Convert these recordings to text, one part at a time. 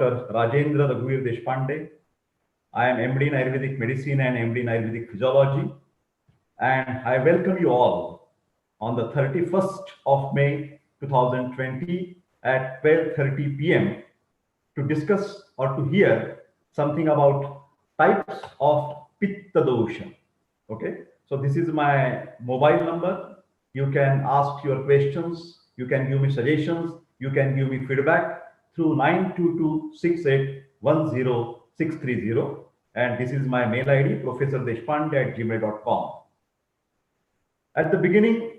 Rajendra Raghuveer Deshpande. I am MD in Ayurvedic Medicine and MD in Ayurvedic Physiology. And I welcome you all on the 31st of May 2020 at 12:30 p.m. to discuss or to hear something about types of Pitta Dosha. Okay, so this is my mobile number. You can ask your questions, you can give me suggestions, you can give me feedback through 922681060, and this is my mail ID professordeshpande@gmail.com. At the beginning,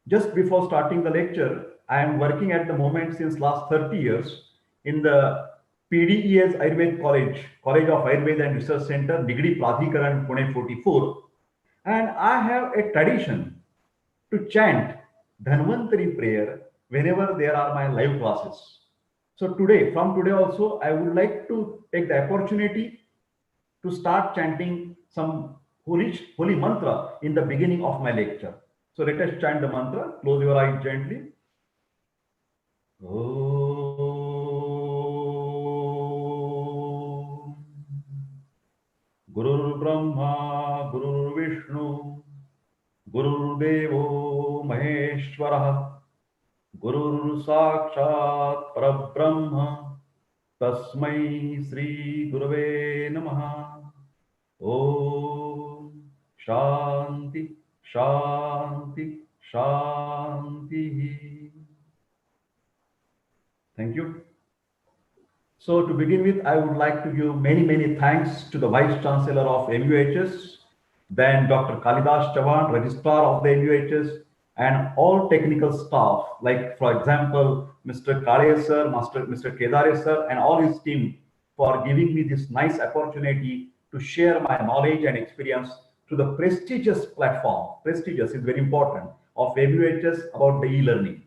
just before starting the lecture, I am working at the moment since last 30 years in the PDES Ayurveda College of Ayurveda and Research Center, Nigdi Pradhikaran, Pune 44. And I have a tradition to chant Dhanvantari prayer whenever there are my live classes. So today, from today also, I would like to take the opportunity to start chanting some holy mantra in the beginning of my lecture. So let us chant the mantra. Close your eyes gently. Om. Gurur Brahma, Gurur Vishnu, Gurur Devo Maheshwara, Gurur Sakshat Parabrahma, Tasmai Sri Gurave Namaha. Om Shanti, Shanti, Shanti. Thank you. So to begin with, I would like to give many thanks to the Vice Chancellor of MUHS, then Dr. Kalidas Chavan, Registrar of the MUHS, and all technical staff, like for example, Mr. Kale sir, Mr. Kedare sir, and all his team for giving me this nice opportunity to share my knowledge and experience to the prestigious platform, prestigious is very important, of MUHS about the e-learning.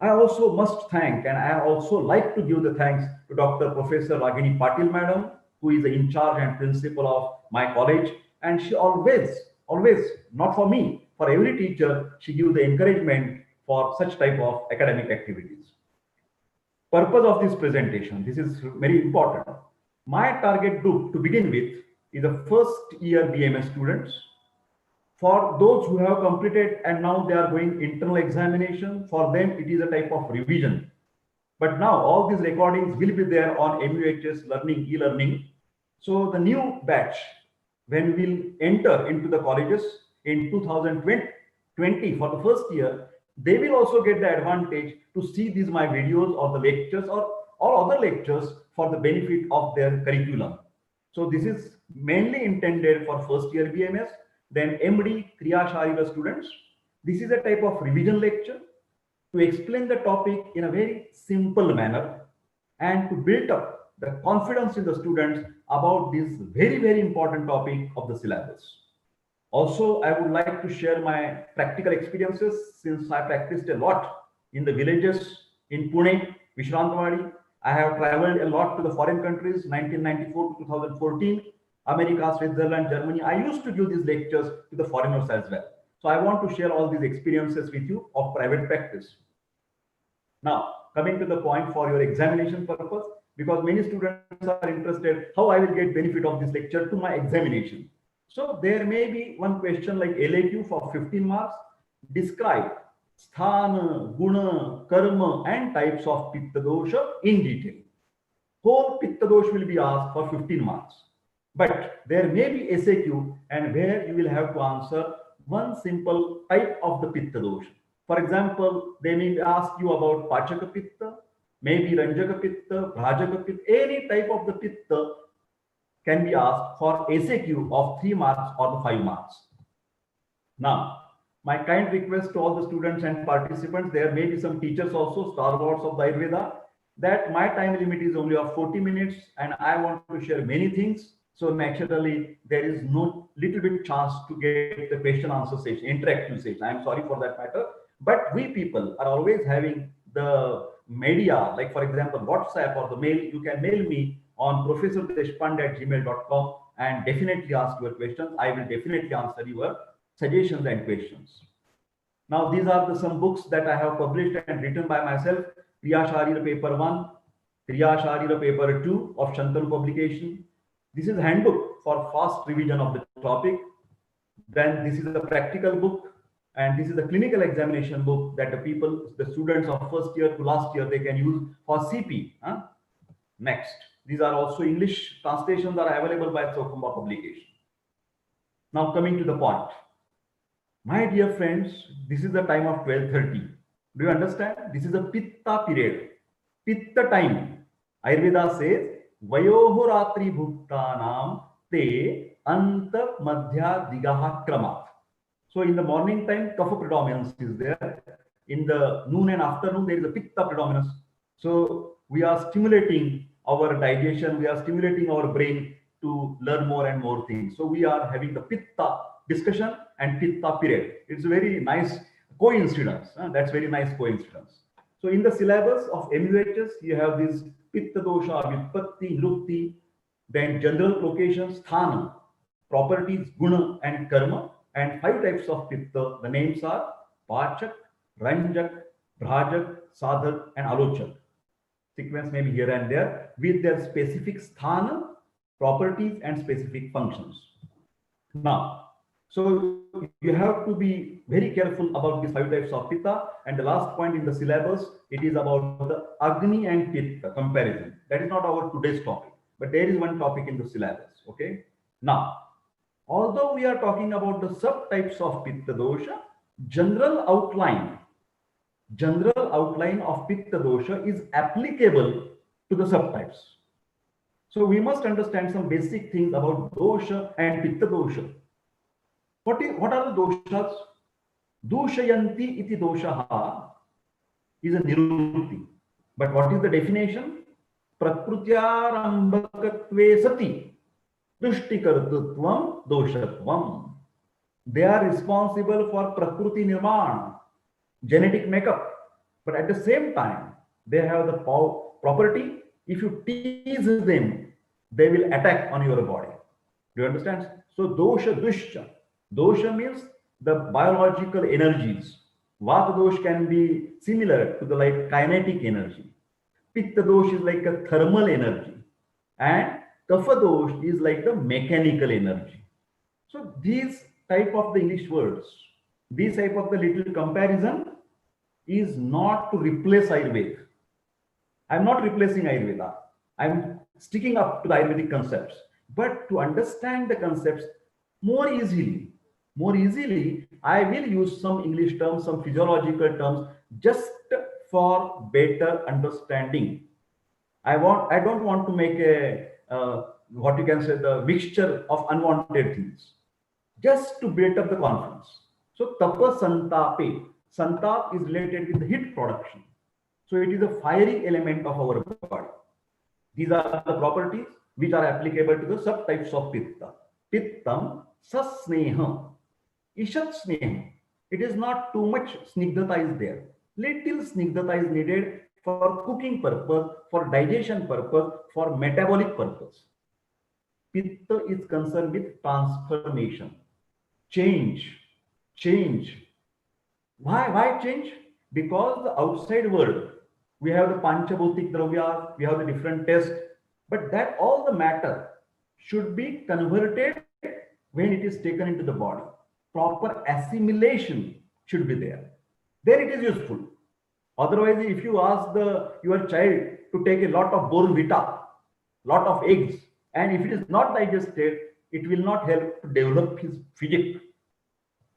I also must thank, and I also like to give the thanks to Dr. Professor Ragini Patil Madam, who is the in charge and principal of my college. And she always, not for me, for every teacher, she gives the encouragement for such type of academic activities. Purpose of this presentation, this is very important. My target group to begin with is the first year BMS students. For those who have completed and now they are going internal examination, for them it is a type of revision. But now all these recordings will be there on MUHS learning, e-learning. So the new batch, when we will enter into the colleges in 2020 for the first year, they will also get the advantage to see these my videos or the lectures or other lectures for the benefit of their curriculum. So this is mainly intended for first year BMS. Then MD Kriya Sharir students. This is a type of revision lecture to explain the topic in a very simple manner and to build up the confidence in the students about this very important topic of the syllabus. Also, I would like to share my practical experiences since I practiced a lot in the villages in Pune, Vishrantwadi. I have traveled a lot to the foreign countries, 1994 to 2014. America, Switzerland, Germany. I used to give these lectures to the foreigners as well. So I want to share all these experiences with you of private practice. Now, coming to the point for your examination purpose, because many students are interested how I will get benefit of this lecture to my examination. So there may be one question like LAQ for 15 marks. Describe sthana, guna, karma and types of Pitta Dosha in detail. Whole Pitta Dosha will be asked for 15 marks. But there may be SAQ and where you will have to answer one simple type of the Pitta Dosha. For example, they may ask you about Pancha Pitta, maybe Ranjak Pitta, Bhrajak Pitta, any type of the Pitta can be asked for SAQ of 3 marks or the 5 marks. Now, my kind request to all the students and participants, there may be some teachers also, stalwarts of the Ayurveda, that my time limit is only of 40 minutes and I want to share many things. So naturally, there is no little bit chance to get the question answer session, interactive session. I am sorry for that matter. But we people are always having the media, like for example, WhatsApp or the mail. You can mail me on professordeshpande@gmail.com and definitely ask your questions. I will definitely answer your suggestions and questions. Now, these are some books that I have published and written by myself. Kriya Sharir paper 1, Kriya Sharir paper 2 of Shantanu publication. This is handbook for fast revision of the topic. Then this is a practical book, and this is a clinical examination book that the people, the students of first year to last year, they can use for CP. Next, these are also English translations are available by Sokumba publication. Now coming to the point. My dear friends, this is the time of 12:30. Do you understand? This is a Pitta period. Pitta time. Ayurveda says, Vayoho Ratri Bhuktanam Te Anta Madhya Digaha Kramat. So in the morning time, Kapha predominance is there. In the noon and afternoon, there is a Pitta predominance. So we are stimulating our digestion, we are stimulating our brain to learn more and more things. So we are having the Pitta discussion and Pitta period. It's a very nice coincidence. That's very nice coincidence. So in the syllabus of MUHS, you have this Pitta Dosha, Vyutpatti, Nrukti, then general locations, Sthana, properties, Guna and Karma, and 5 types of Pitta. The names are Pachak, Ranjak, Bhrajak, Sadhak, and Alochak. Sequence may be here and there with their specific sthana, properties, and specific functions. Now, so you have to be very careful about these 5 types of Pitta. And the last point in the syllabus, it is about the Agni and Pitta comparison. That is not our today's topic, but there is one topic in the syllabus. Okay. Now, although we are talking about the subtypes of Pitta Dosha, general outline of Pitta Dosha is applicable to the subtypes. So we must understand some basic things about Dosha and Pitta Dosha. What are the doshas? Dushayanti iti doshaha is a nirukti. But what is the definition? Prakrutyarambakatve sati dushtikartutvam doshatvam. They are responsible for Prakruti Nirman, genetic makeup. But at the same time, they have the property. If you tease them, they will attack on your body. Do you understand? So dosha, dushya. Dosha means the biological energies. Vata dosh can be similar to the like kinetic energy. Pitta dosh is like a thermal energy. And kapha dosh is like the mechanical energy. So these type of the English words, this type of the little comparison is not to replace Ayurveda. I'm not replacing Ayurveda. I'm sticking up to the Ayurvedic concepts. But to understand the concepts more easily, I will use some English terms, some physiological terms, just for better understanding. I don't want to make a what you can say the mixture of unwanted things, just to build up the confidence. So tapa santape, santap is related with the heat production. So it is a fiery element of our body. These are the properties which are applicable to the subtypes of Pitta. Pittam sasneha. Ishat sneha. It is not too much snigdhata is there. Little snigdhata is needed for cooking purpose, for digestion purpose, for metabolic purpose. Pitta is concerned with transformation, change. Why change? Because the outside world, we have the Panchabhutik Dravyas, we have the different tests, but that all the matter should be converted when it is taken into the body. Proper assimilation should be there. Then it is useful. Otherwise, if you ask your child to take a lot of Bournvita, lot of eggs, and if it is not digested, it will not help to develop his physique.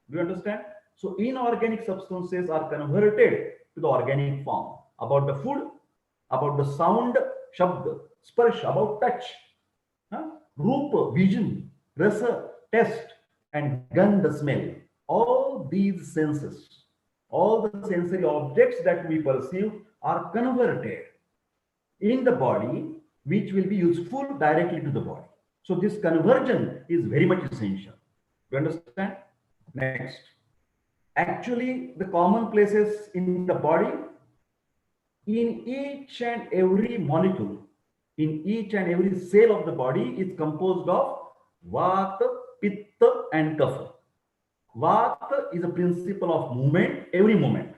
Do you understand? So inorganic substances are converted to the organic form. About the food, about the sound, shabda, sparsh, about touch, rupa, vision, rasa, taste, and gandha, smell. All these senses, all the sensory objects that we perceive are converted in the body, which will be useful directly to the body. So this conversion is very much essential. You understand? Next. Actually, the common places in the body, in each and every molecule, in each and every cell of the body is composed of Vata, Pitta, and Kapha. Vata is a principle of movement, every moment.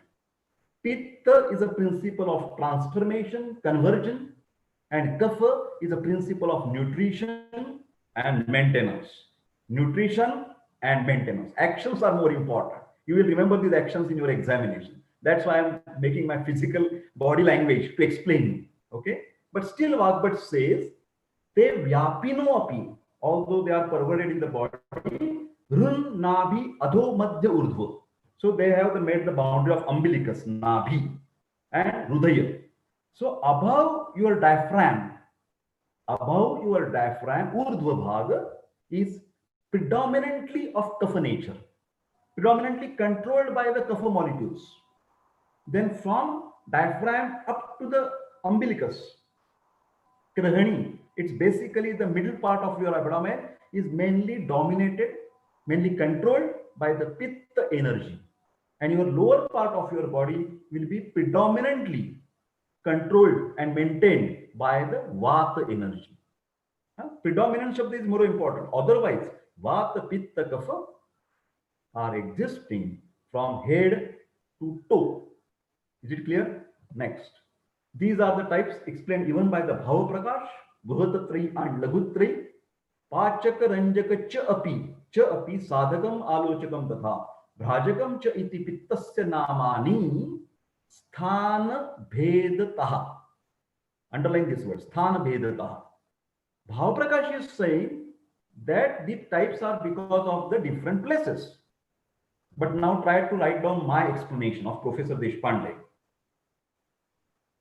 Pitta is a principle of transformation, conversion, And kapha is a principle of nutrition and maintenance. Nutrition and maintenance. Actions are more important. You will remember these actions in your examination. That's why I'm making my physical body language to explain. Okay? But still Vagbhat says, te vyapino api, although they are pervaded in the body, run nabi adho madhya urdhva. So they have made the boundary of umbilicus, nabi, and hridaya. So above your diaphragm, urdhva bhaga is predominantly of kapha nature, predominantly controlled by the kapha molecules. Then from diaphragm up to the umbilicus, krahani, it's basically the middle part of your abdomen is mainly dominated, mainly controlled by the pitta energy. And your lower part of your body will be predominantly controlled and maintained by the vata energy. Predominance of this is more important. Otherwise, vata, pitta, kapha are existing from head to toe. Is it clear? Next. These are the types explained even by the Bhava Prakash, Bruhatatrayi and Laghutrayi. Pachaka Ranjaka cha api sadhakam alochakam tatha bhrajakam cha iti pittasya namani sthana bhedataha. Underline this word, sthana bhedataha. Bhava Prakash is saying that the types are because of the different places. But now try to write down my explanation of Professor Deshpande.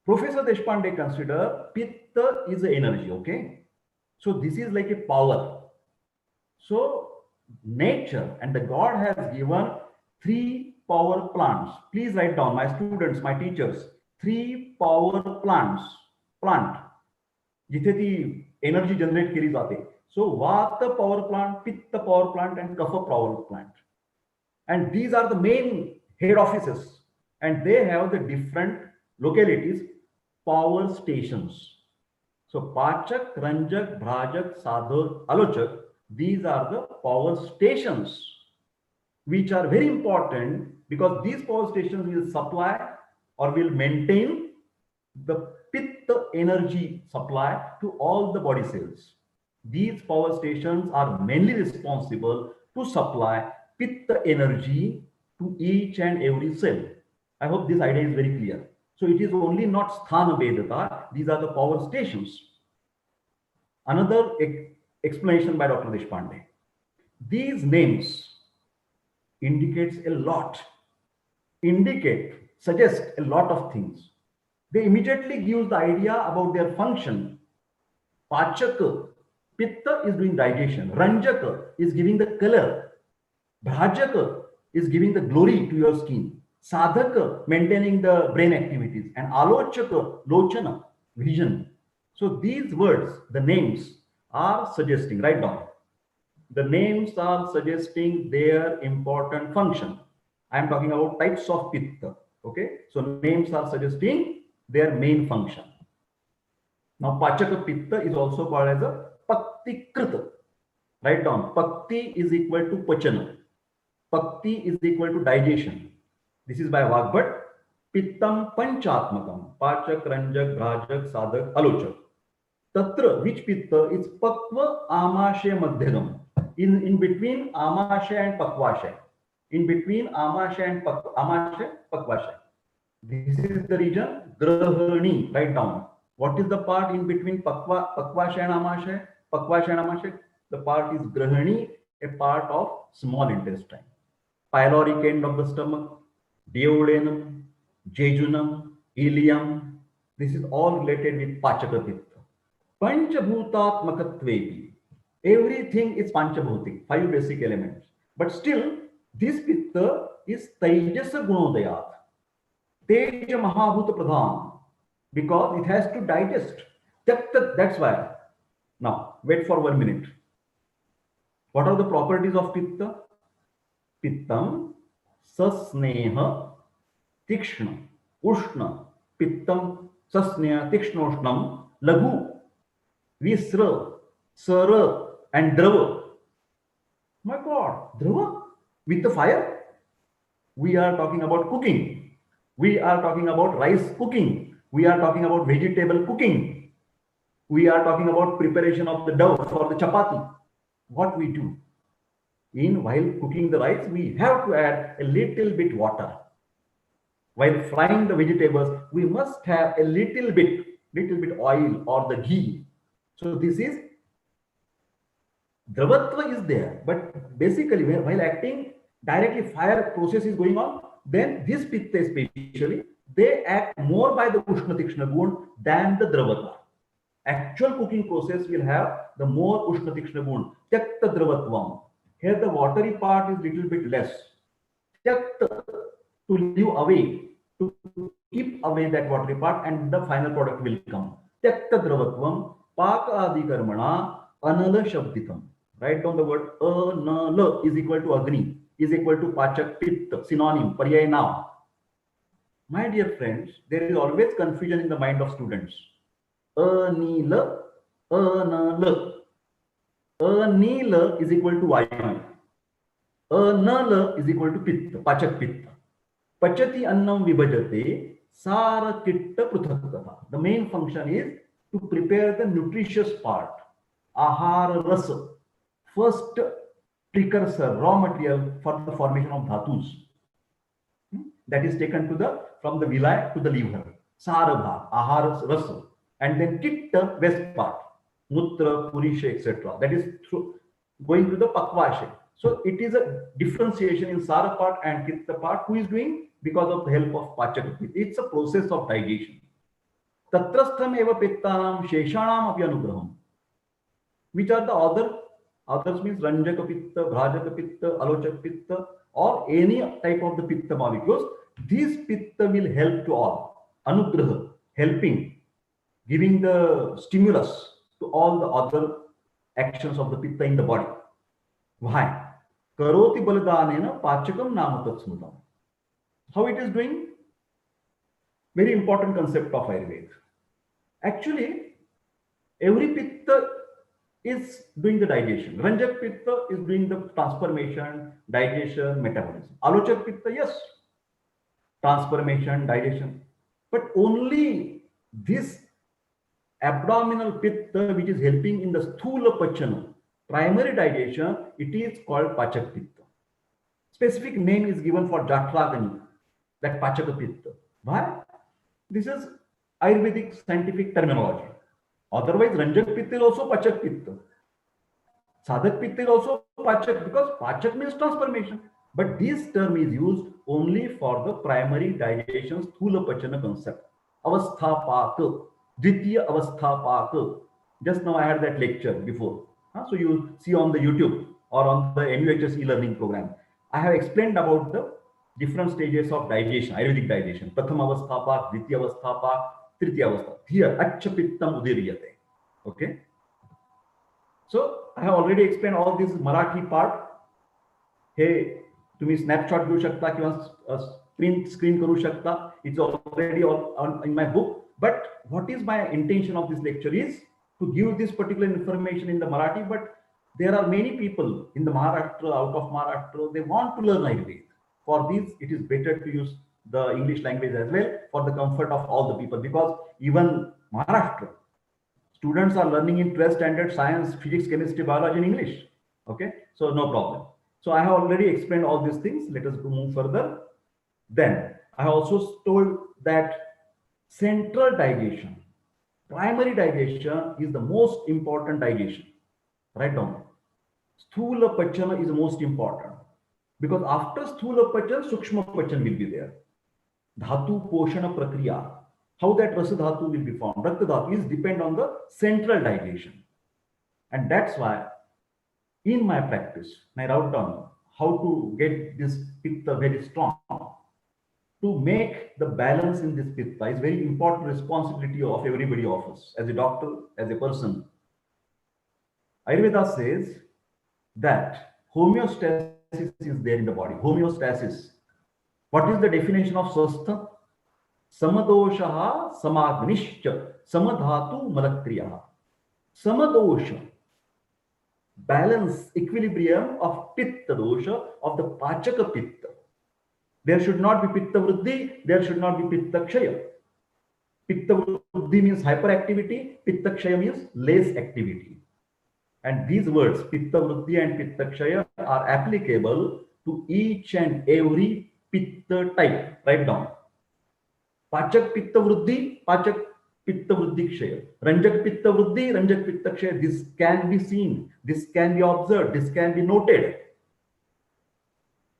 Professor Deshpande consider Pitta is the energy, okay? So this is like a power. So nature and the God has given 3 power plants. Please write down, my students, my teachers, 3 power plants. Plant. जिथे ती energy generate केली जाते. So Vata power plant, Pitta power plant, and Kapha power plant. And these are the main head offices. And they have the different localities, power stations. So Pachak, Ranjak, Bhrajak, Sadhak, Alochak, these are the power stations, which are very important because these power stations will supply or will maintain the Pitta energy supply to all the body cells. These power stations are mainly responsible to supply Pitta energy to each and every cell. I hope this idea is very clear. So it is only not sthana vedata, these are the power stations. Another explanation by Dr. Deshpande. These names indicates a lot, suggest a lot of things. They immediately give the idea about their function. Pachaka, Pitta is doing digestion. Ranjaka is giving the color. Bhrajaka is giving the glory to your skin. Sadhaka, maintaining the brain activities. And Alochaka, Lochana, vision. So these words, the names are suggesting, write down. The names are suggesting their important function. I am talking about types of Pitta. Okay. So names are suggesting their main function. Now, Pachaka Pitta is also called as a Pakti Krita. Write down. Pakti is equal to Pachana. Pakti is equal to digestion. This is by Vagbhat. Pittam Panchatmakam. Pachak, Ranjak, Bhrajak, Sadhak, Alochak. Tatra, which Pitta is Pakva Amashya Madhyagam. In between Amashya and Pakvashya. In between Amashya and Amashya, Pakvashya. This is the region Grahani. Write down. What is the part in between Pakvashya and Amashya? Pakvashya and Amashya. The part is Grahani, a part of small intestine. Pyloric end of the stomach, duodenum, jejunum, ileum. This is all related with Pachaka Pitta. Panchabhutatmakatvepi. Everything is Panchabhutik, 5 basic elements. But still, this Pitta is Tejasa Gunodayat. Teja Mahabhut Pradhan, because it has to digest. That's why. Now, wait for 1 minute. What are the properties of Pitta? Pittam, Sasneha, Tikshna, Ushna, Pittam, Sasneha, Tikshna, Ushnam, Laghu, Visra, Sara, and Drava. My God, Drava? With the fire? We are talking about cooking. We are talking about rice cooking. We are talking about vegetable cooking. We are talking about preparation of the dough for the chapati. What we do? While cooking the rice, we have to add a little bit water. While frying the vegetables, we must have a little bit oil or the ghee. So this is Dravatva is there, but basically while acting directly, fire process is going on. Then this pitta especially, they act more by the Ushna Tikshna Gun than the Dravatva. Actual cooking process will have the more Ushna Tikshna Gun, Tyakta Dravatvam. Here the watery part is little bit less. Tyakta, to leave away, to keep away that watery part, and the final product will come. Tyakta Dravatvam, Paka Adi Karmana, Anala Shabditam. Write down the word Anala is equal to Agni, is equal to Bhrajak Pitta, synonym, Paryay now. My dear friends, there is always confusion in the mind of students. Anila, Anala. Anila is equal to Vayu. Anala is equal to Pitta, Bhrajak Pitta. Pachati annam vibhajate sara kitta pruthakata. The main function is to prepare the nutritious part. Ahara rasa, first precursor, raw material for the formation of dhatus. That is taken to from the villi to the liver. Sarabha, ahara rasa. And then kitta, west part. Mutra, purisha, etc. That is through going to the pakvashe. So it is a differentiation in Sara part and Kitta part. Who is doing? Because of the help of Pachak Pitta. It's a process of digestion. Tatrastham eva pittanam sheshanam api anugraham. Which are the others means Ranjak Pitta, Bhrajak Pitta, Alochak Pitta, or any type of the Pitta molecules. These Pitta will help to all. Anugraha, helping, giving the stimulus to all the other actions of the Pitta in the body. Why? Karoti baladanena pachakam namatatsmutam. How it is doing? Very important concept of Ayurveda. Actually, every Pitta is doing the digestion. Ranjak Pitta is doing the transformation, digestion, metabolism. Alochak Pitta, yes, transformation, digestion. But only this abdominal Pitta, which is helping in the Sthula Pachana, primary digestion, it is called Pachak Pitta. Specific name is given for Jatragani, that Pachaka Pitta. Why? This is Ayurvedic scientific terminology. Otherwise, Ranjak Pitta is also Pachak Pitta. Sadhak Pitta is also Pachak, because Pachak means transformation. But this term is used only for the primary digestion Sthula Pachana concept. Avasthapaka, Dvitiya Avasthapaka. Just now I had that lecture before. So you see on the YouTube or on the MUHS e-learning program. I have explained about the different stages of digestion, Ayurvedic digestion. Pratham avasthapak, Dvitiya avasthapak, Tritiya avasthapak. Here, Acha Pittam Udiriyate. Okay. So I have already explained all this Marathi part. Hey, तुम्ही snapshot घेऊ शकता किंवा print screen करू शकता. It's already in my book. But what is my intention of this lecture is to give this particular information in the Marathi, but there are many people in the Maharashtra, out of Maharashtra, they want to learn Ayurveda. For this, it is better to use the English language as well for the comfort of all the people, because even Maharashtra, students are learning in 12th standard science, physics, chemistry, biology in English. Okay, so no problem. So I have already explained all these things. Let us move further. Then I also told that central digestion, primary digestion is the most important digestion. Write down. Sthula Pachana is the most important. Because after Sthula Pachana, Sukshma Pachana will be there. Dhatu Poshana Prakriya. How that Rasa Dhatu will be formed. Rakta Dhatu is depend on the central digestion. And that's why in my practice, I wrote down how to get this Pitta very strong. To make the balance in this Pitta is very important responsibility of everybody of us, as a doctor, as a person. Ayurveda says that homeostasis is there in the body. Homeostasis. What is the definition of swastha? Samadosha samagnischa samadhatu malakriya. Samadosha, balance, equilibrium of Pitta dosha, of the Pachaka Pitta. There should not be Pitta Vriddhi, there should not be Pitta Kshaya. Pitta Vruddhi means hyperactivity, Pitta Kshaya means less activity. And these words, Pitta Vruddhi and Pitta Kshaya, are applicable to each and every Pitta type. Write down. Pachak Pitta Vruddhi, Pachak Pitta Vruddhi Kshaya. Ranjak Pitta Vruddhi, Ranjak Pitta Kshaya. This can be seen, this can be observed, this can be noted.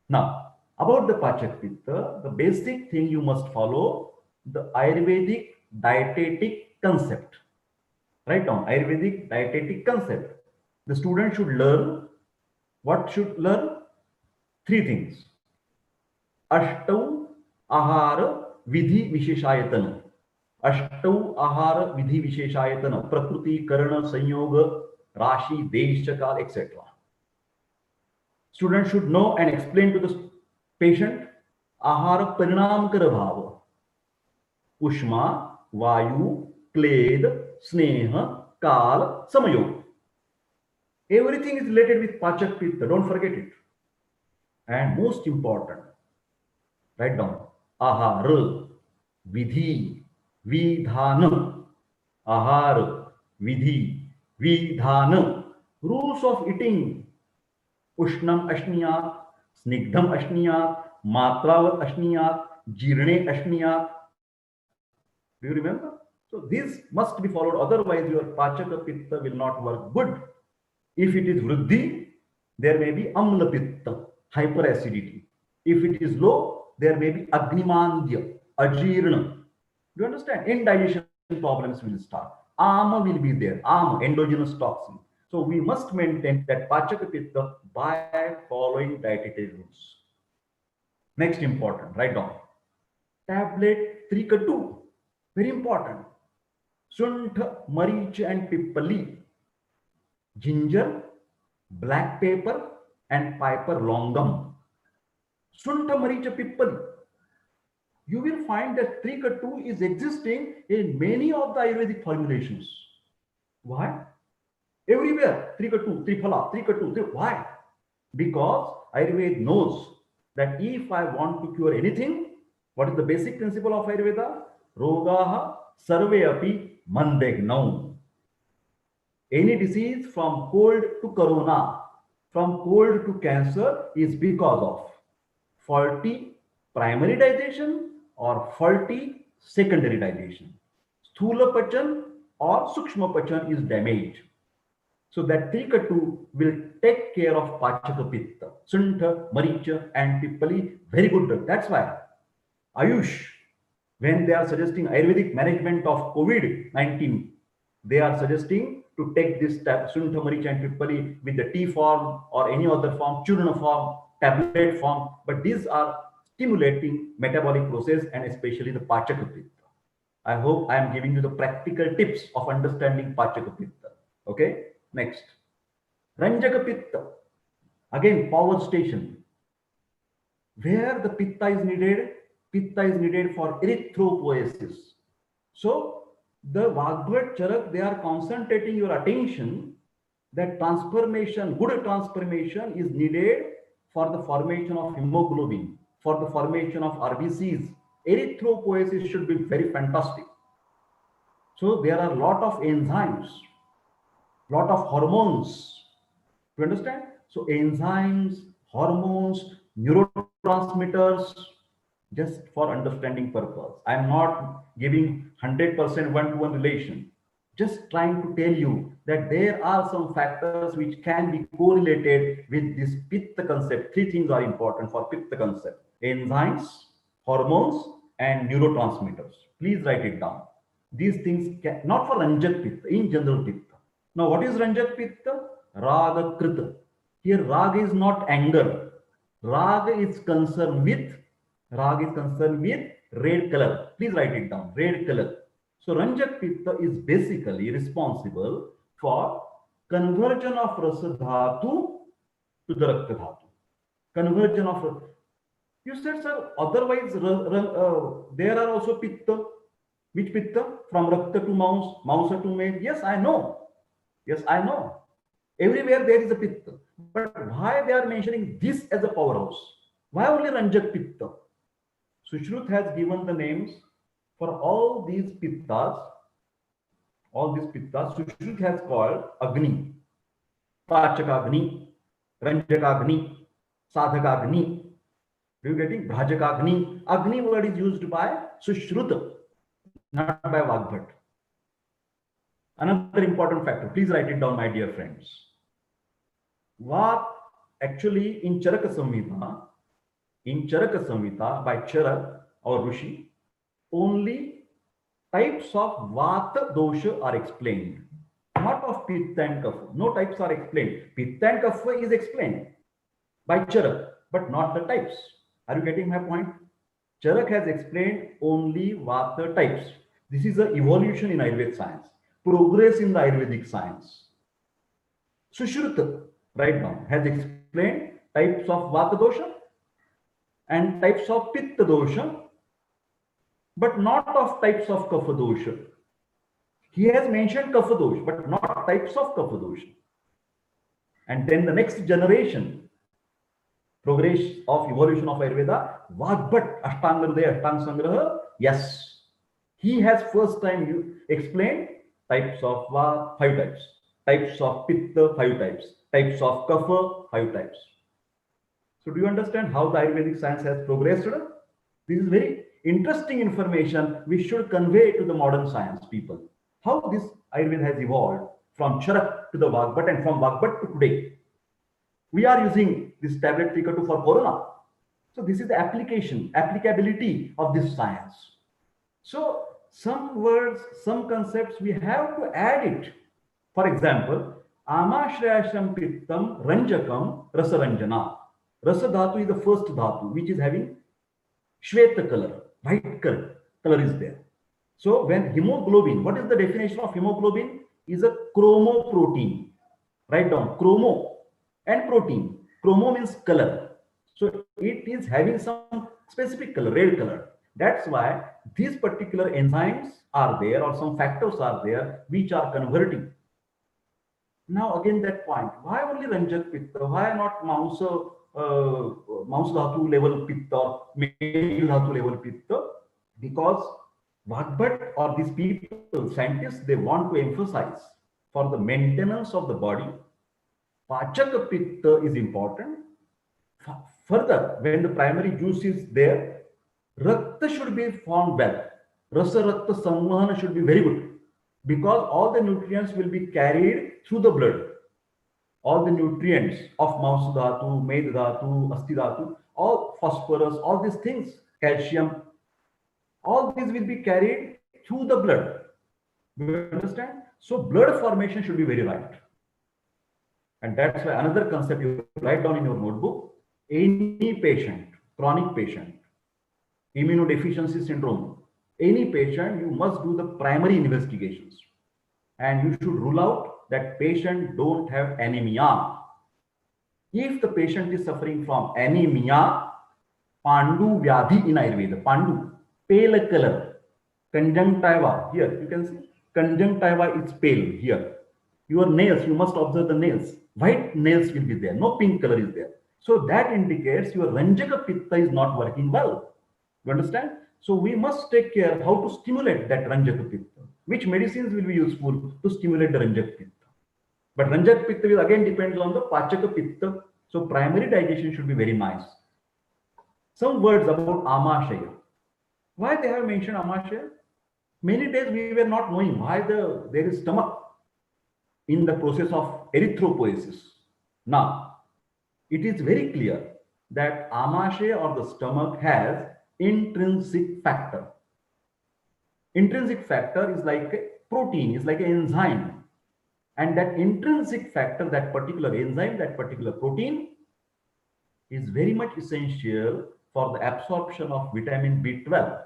Now, about the Pachak Pitta, the basic thing you must follow the Ayurvedic dietetic concept. Write down Ayurvedic dietetic concept. The student should learn what should learn? Three things. Ashtau Ahara Vidhi Visheshayatana. Ashtau Ahara Vidhi Visheshayatana. Prakriti, Karana, Sanyoga, Rashi, Deshakal, etc. Students should know and explain to the patient Ahara Parinam Karabhava. Ushma, Vayu, Kled, Sneha, Kal, Samayog. Everything is related with Pachak Pitta. Don't forget it. And most important, write down Ahara, Vidhi, Vidhana. Ahara, Vidhi, Vidhana. Rules of eating. Ushnam Ashniyat, Snigdham Ashniyat, Matravat Ashniyat, Jirne Ashniyat. Do you remember? So this must be followed, otherwise your Pachaka Pitta will not work good. If it is Vruddhi, there may be Amla Pitta, hyperacidity. If it is low, there may be Agnimandya, Ajirna. Do you understand? Indigestion problems will start. Ama will be there, Ama, endogenous toxin. So we must maintain that Pachaka Pitta by following dietary rules. Next important, write down. Tablet 3K2, very important. Suntha, Marich and Pippali. Ginger, black pepper, and piper longum. Suntha, Maricha, Pippali. You will find that 3K2 is existing in many of the Ayurvedic formulations. Why? Everywhere, 3K2, Triphala, 3K2. Why? Because Ayurveda knows that if I want to cure anything, what is the basic principle of Ayurveda? Rogaha sarve api mandegnaum. Any disease from cold to corona, from cold to cancer is because of faulty primary digestion or faulty secondary digestion. Sthula pachan or sukshma pachan is damaged. So that 3K2 will take care of Pachaka Pitta, Suntha, Maricha and Pippali. Very good drug. That's why Ayush, when they are suggesting Ayurvedic management of COVID-19, they are suggesting to take this Suntha, Maricha and Pippali with the tea form or any other form, churna form, tablet form. But these are stimulating metabolic process and especially the Pachaka Pitta. I hope I am giving you the practical tips of understanding Pachaka Pitta. Okay, next. Ranjak Pitta. Again, power station. Where the Pitta is needed for erythropoesis. So the Vagbhat Charak, they are concentrating your attention that transformation, good transformation is needed for the formation of hemoglobin, for the formation of RBCs. Erythropoesis should be very fantastic. So there are a lot of enzymes, lot of hormones. You understand? So enzymes, hormones, neurotransmitters, just for understanding purpose. I am not giving 100% one-to-one relation. Just trying to tell you that there are some factors which can be correlated with this Pitta concept. Three things are important for Pitta concept: enzymes, hormones, and neurotransmitters. Please write it down. These things can, not for Ranjak Pitta, in general Pitta. Now, what is Ranjak Pitta? Raga Krita. Here, Raga is not anger. Raga is concerned with red color. Please write it down. Red color. So Ranjak Pitta is basically responsible for conversion of Rasa Dhatu to the Rakta Dhatu. Conversion of. You said, sir, otherwise there are also Pitta. Which Pitta? From Rakta to Mouse, Mouse to Male. Yes, I know. Yes, I know. Everywhere there is a Pitta. But why they are mentioning this as a powerhouse? Why only Ranjak Pitta? Sushruth has given the names For all these pittas, Sushruta has called Agni, Pachakagni, Ranjakagni, Sadhakagni. Do you getting Bhrajakagni? Agni word is used by Sushruta, not by Vagbhat. Another important factor, please write it down, my dear friends. Vat, actually in Charaka Samhita by Charak or Rishi, only types of Vata dosha are explained, not of Pitta and Kapha. No types are explained. Pitta and Kapha is explained by Charak, but not the types. Are you getting my point? Charak has explained only Vata types. This is an evolution in Ayurvedic science, progress in the Ayurvedic science. Sushruta, right now, has explained types of Vata dosha and types of Pitta dosha, but not of types of Kapha dosha. He has mentioned Kapha dosha, but not types of Kapha dosha. And then the next generation, progress of evolution of Ayurveda, Vagbhat, Ashtanga Hridaya, Ashtanga Sangraha, yes. He has first time explained types of Vata, 5 types, types of Pitta, 5 types, types of Kapha, 5 types. So do you understand how the Ayurvedic science has progressed? This is very interesting information we should convey to the modern science people. How this Ayurveda has evolved from Charak to the Vagbhat and from Vagbhat to today. We are using this tablet Trikatu for Corona. So this is the applicability of this science. So some words, some concepts, we have to add it. For example, Amashrayasham Pittam Ranjakam Rasaranjana. Rasa Dhatu is the first Dhatu, which is having Shweta color, white color is there. So when hemoglobin, what is the definition of hemoglobin? Is a chromoprotein. Write down chromo and protein. Chromo means color. So it is having some specific color, red color. That's why these particular enzymes are there or some factors are there which are converting. Now again that point, why only Ranjak Pitta? Why not Mausa Dhatu level Pitta or Male Dhatu level Pitta? Because Vagbhat or these people, scientists, they want to emphasize for the maintenance of the body, Pachak Pitta is important. Further, when the primary juice is there, Rakta should be formed well. Rasa Rakta Samvahana should be very good because all the nutrients will be carried through the blood. All the nutrients of Mausa Dhatu, Med Dhatu, Asti Dhatu, all phosphorus, all these things, calcium, all these will be carried through the blood. You understand? So blood formation should be very right. And that's why another concept you write down in your notebook, any patient, chronic patient, immunodeficiency syndrome, any patient, you must do the primary investigations. And you should rule out that patient don't have anemia. If the patient is suffering from anemia, Pandu Vyadhi in Ayurveda, Pandu, pale color, conjunctiva, here you can see, conjunctiva is pale here. Your nails, you must observe the nails. White nails will be there, no pink color is there. So that indicates your Ranjaka Pitta is not working well. You understand? So we must take care how to stimulate that Ranjaka Pitta. Which medicines will be useful to stimulate the Ranjaka Pitta? But Ranjaka Pitta will again depends on the Pachaka Pitta. So primary digestion should be very nice. Some words about Amashaya. Why they have mentioned Amashaya? Many days we were not knowing why there is stomach in the process of erythropoesis. Now, it is very clear that Amashaya or the stomach has intrinsic factor. Intrinsic factor is like a protein, is like an enzyme. And that intrinsic factor, that particular enzyme, that particular protein is very much essential for the absorption of vitamin B12.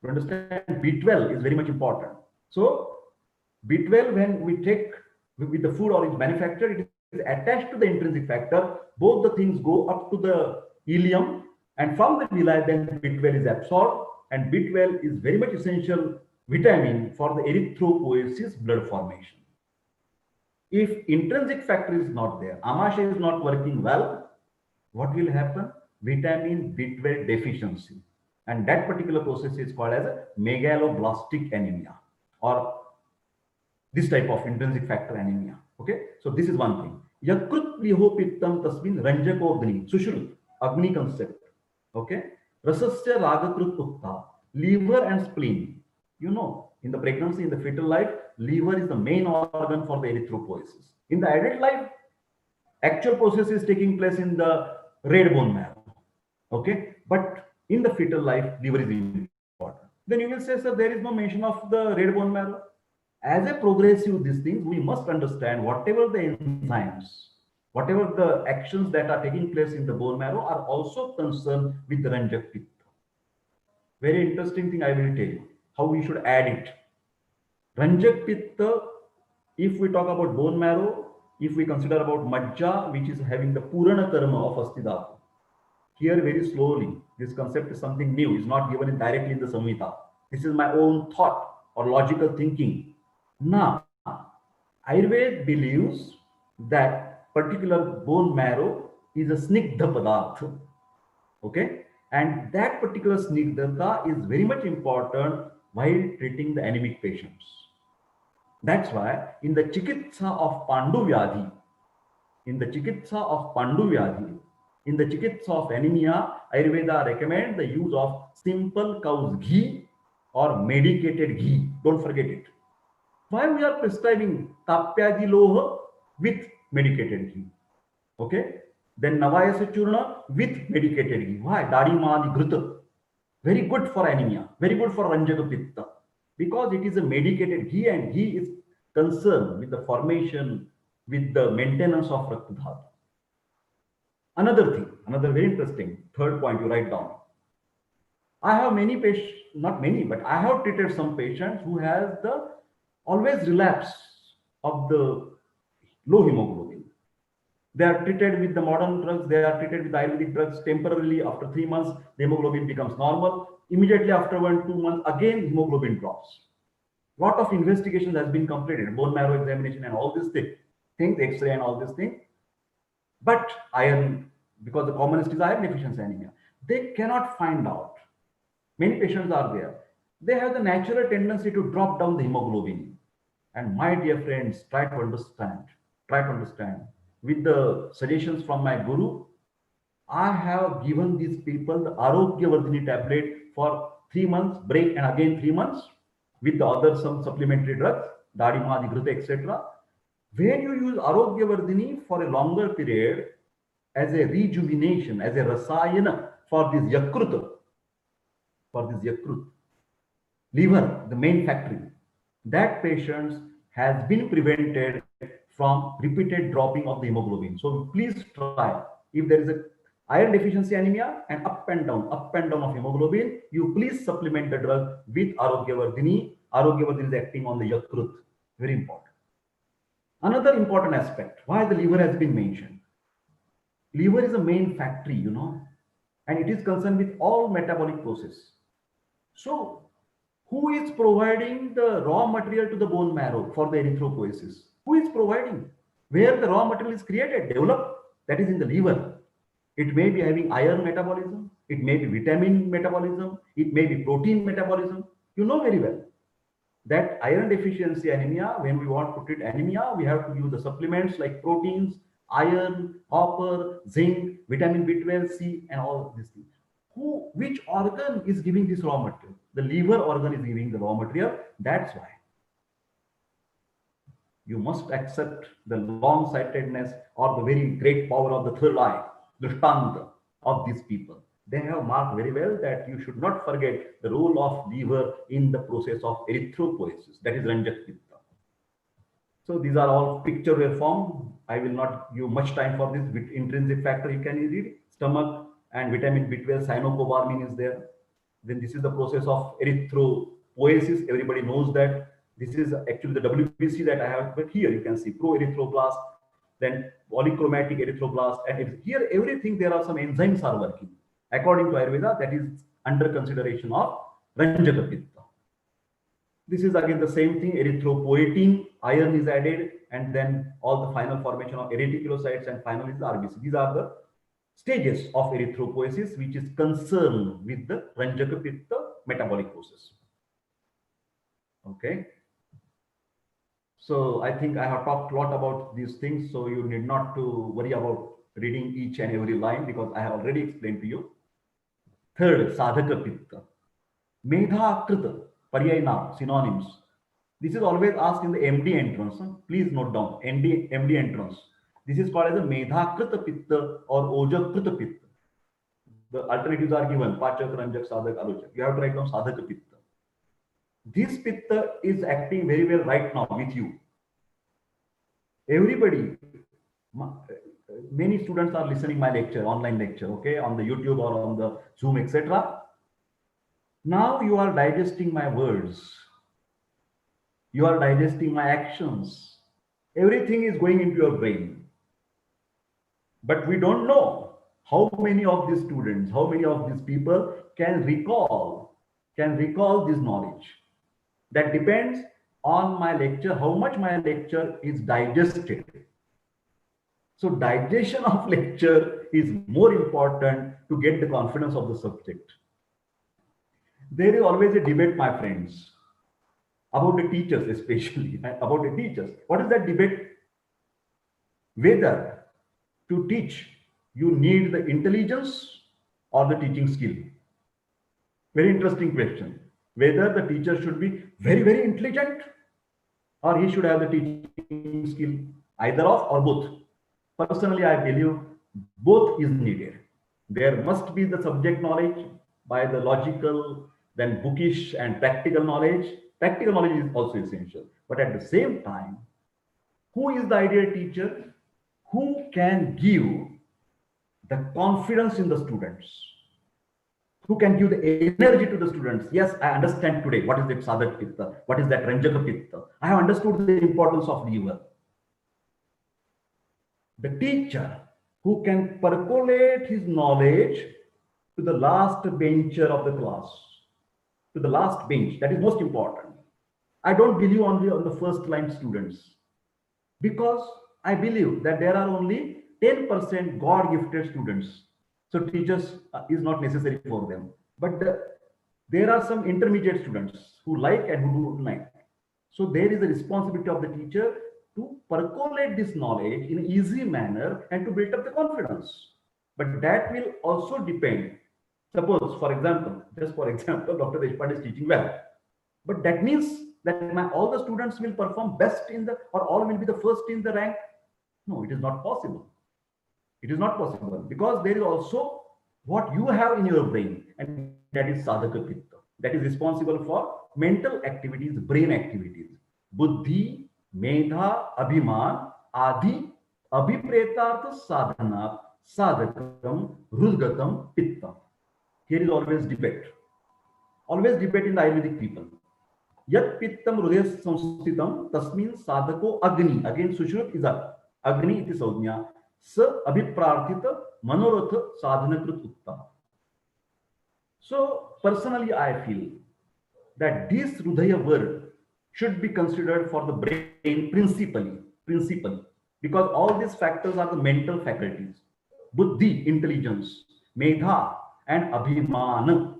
You understand? B12 is very much important. So B12, when we take with the food or is manufactured, it is attached to the intrinsic factor. Both the things go up to the ileum, and from the villi, then B12 is absorbed, and B12 is very much essential vitamin for the erythropoesis blood formation. If intrinsic factor is not there, Amashaya is not working well, what will happen? Vitamin B12 deficiency. And that particular process is called as a megaloblastic anemia, or this type of intrinsic factor anemia. Okay, so this is one thing. Yakrut lihopittam tasmin ranjakogni, Sushrut, Agni concept. Okay, rasasya ragakrut ukta, liver and spleen. You know, in the pregnancy, in the fetal life, liver is the main organ for the erythropoiesis. In the adult life, actual process is taking place in the red bone marrow. Okay, but in the fetal life, liver is important. Then you will say, sir, there is no mention of the red bone marrow. As a progressive these things, we must understand whatever the enzymes, whatever the actions that are taking place in the bone marrow are also concerned with the Ranjak Pitta. Very interesting thing I will tell you, how we should add it. Ranjak Pitta, if we talk about bone marrow, if we consider about Majja, which is having the Purana Karma of Astidhatu, here very slowly, this concept is something new, is not given directly in the Samhita. This is my own thought or logical thinking. Now, Ayurveda believes that particular bone marrow is a snigdha padartha. Okay? And that particular snigdhata is very much important while treating the anemic patients. That's why in the Chikitsa of Pandu Vyadhi, in the Chikitsa of Pandu Vyadhi, in the Chikitsa of anemia, Ayurveda recommends the use of simple cow's ghee or medicated ghee. Don't forget it. Why we are prescribing Tapyaji Loha with medicated ghee? Okay. Then Navayasa Churna with medicated ghee. Why? Dadi Madi Gruta. Very good for anemia. Very good for Ranjak Pitta. Because it is a medicated ghee, and ghee is concerned with the formation, with the maintenance of Rakta Dhatu. Another thing, another very interesting, third point you write down. I have many patients, not many, but I have treated some patients who has the always relapse of the low hemoglobin. They are treated with the modern drugs, they are treated with Ayurvedic drugs temporarily. After 3 months, the hemoglobin becomes normal. Immediately after 1-2 months, again hemoglobin drops. Lot of investigations has been completed, bone marrow examination and all these things, X-ray and all these things. But iron, because the commonest is iron deficiency anemia, they cannot find out. Many patients are there. They have the natural tendency to drop down the hemoglobin. And my dear friends, try to understand. Try to understand. With the suggestions from my guru, I have given these people the Arogya Vardhini tablet for 3 months, break, and again 3 months with the other some supplementary drugs, Dadima, Digrita, etc. When you use Arogya Vardhini for a longer period as a rejuvenation, as a rasayana for this Yakrut, liver, the main factory, that patients has been prevented from repeated dropping of the hemoglobin. So please try. If there is a iron deficiency anemia and up and down of hemoglobin, you please supplement the drug with Arogya Vardhini. Arogya Vardhini is acting on the Yakrut. Very important. Another important aspect, why the liver has been mentioned. Liver is a main factory, you know, and it is concerned with all metabolic process. So, who is providing the raw material to the bone marrow for the erythropoiesis? Who is providing? Where the raw material is created, developed, that is in the liver. It may be having iron metabolism, it may be vitamin metabolism, it may be protein metabolism. You know very well that iron deficiency anemia, when we want to treat anemia, we have to use the supplements like proteins, iron, copper, zinc, vitamin B12, C, and all these things. Which organ is giving this raw material? The liver organ is giving the raw material. That's why you must accept the long-sightedness or the very great power of the third eye, the Drishtanta of these people. They have marked very well that you should not forget the role of liver in the process of erythropoiesis, that is Ranjak Pitta. So these are all picture form. I will not give much time for this. With intrinsic factor, you can read stomach and vitamin B12, cyanocobalamin is there. Then this is the process of erythropoiesis. Everybody knows that. This is actually the WBC that I have, but here you can see pro-erythroblast, then polychromatic erythroblast, and here everything there are some enzymes are working. According to Ayurveda, that is under consideration of Ranjak Pitta. This is again the same thing, erythropoietin, iron is added, and then all the final formation of reticulocytes, and finally the RBC. These are the stages of erythropoiesis, which is concerned with the Ranjak Pitta metabolic process. Okay. So I think I have talked a lot about these things, so you need not to worry about reading each and every line because I have already explained to you. Third, Sadhak Pitta. Medha Krita, Paryay Naam, synonyms. This is always asked in the MD entrance. Please note down, MD entrance. This is called as a Medha Krita Pitta or Ojak Krita Pitta. The alternatives are given, Pachak, Ranjak, Sadhak, Alochak. You have to write down Sadhak Pitta. This Pitta is acting very well right now with you. Everybody, many students are listening my lecture, online lecture, okay, on the YouTube or on the Zoom, etc. Now you are digesting my words. You are digesting my actions. Everything is going into your brain. But we don't know how many of these students, how many of these people can recall this knowledge. That depends on my lecture, how much my lecture is digested. So digestion of lecture is more important to get the confidence of the subject. There is always a debate, my friends, about the teachers, especially about the teachers. What is that debate? Whether to teach you need the intelligence or the teaching skill. Very interesting question. Whether the teacher should be very, very intelligent or he should have the teaching skill, either of or both. Personally, I believe both is needed. There must be the subject knowledge by the logical, then bookish and practical knowledge. Practical knowledge is also essential. But at the same time, who is the ideal teacher? Who can give the confidence in the students? Who can give the energy to the students? Yes, I understand today what is that Sadhak Pitta, what is that Ranjak Pitta. I have understood the importance of liver. The teacher who can percolate his knowledge to the last bencher of the class, to the last bench, that is most important. I don't believe only on the first line students, because I believe that there are only 10% God-gifted students. So teachers is not necessary for them. But there are some intermediate students who like and who don't like. So there is a responsibility of the teacher to percolate this knowledge in an easy manner and to build up the confidence. But that will also depend. Suppose, for example, just for example, Dr. Deshpande is teaching well. But that means that all the students will perform best in the, or all will be the first in the rank. No, it is not possible. It is not possible because there is also what you have in your brain, and that is Sadhak Pitta. That is responsible for mental activities, brain activities. Buddhi, Medha, Abhiman, Adi, Abhipretartha Sadhana, Sadhakam, Rudgatam, Pitta. Here is always debate. Always debate in the Ayurvedic people. Yat Pittam Hridaya Samsthitam Tasmin Sadhako Agni. Again, Sushrut is Agni iti Saudhnya. Sa Abhiprarthita Manoratha Sadhanakrit Uttama. So, personally, I feel that this Hridaya word should be considered for the brain principally, because all these factors are the mental faculties. Buddhi, intelligence, Medha, and Abhimana.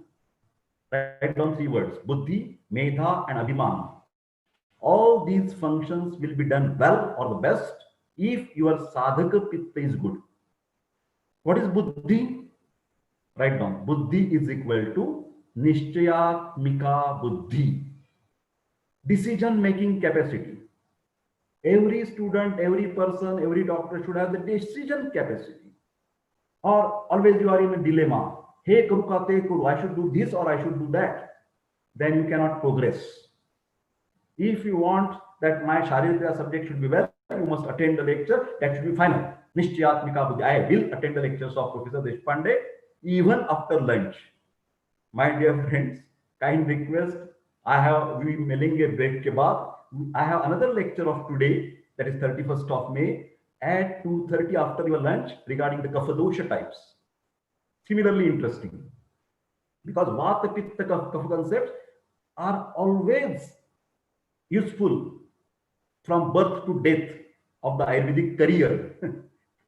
Write down 3 words: Buddhi, Medha, and Abhiman. All these functions will be done well or the best if your Sadhaka Pitta is good. What is Buddhi? Write down. Buddhi is equal to Nishchayatmika Buddhi. Decision-making capacity. Every student, every person, every doctor should have the decision capacity. Or always you are in a dilemma. Hey, I should do this or I should do that. Then you cannot progress. If you want that my Sharir subject should be well, you must attend the lecture. That should be final. Nishchayatmika Buddhi. I will attend the lectures of Professor Deshpande even after lunch. My dear friends, kind request. I have miलेंगे break के बाद. I have another lecture of today, that is 31st of May at 2:30 after your lunch regarding the Kapha Dosha types. Similarly interesting, because Vata Pitta Kapha concepts are always useful from birth to death of the Ayurvedic career.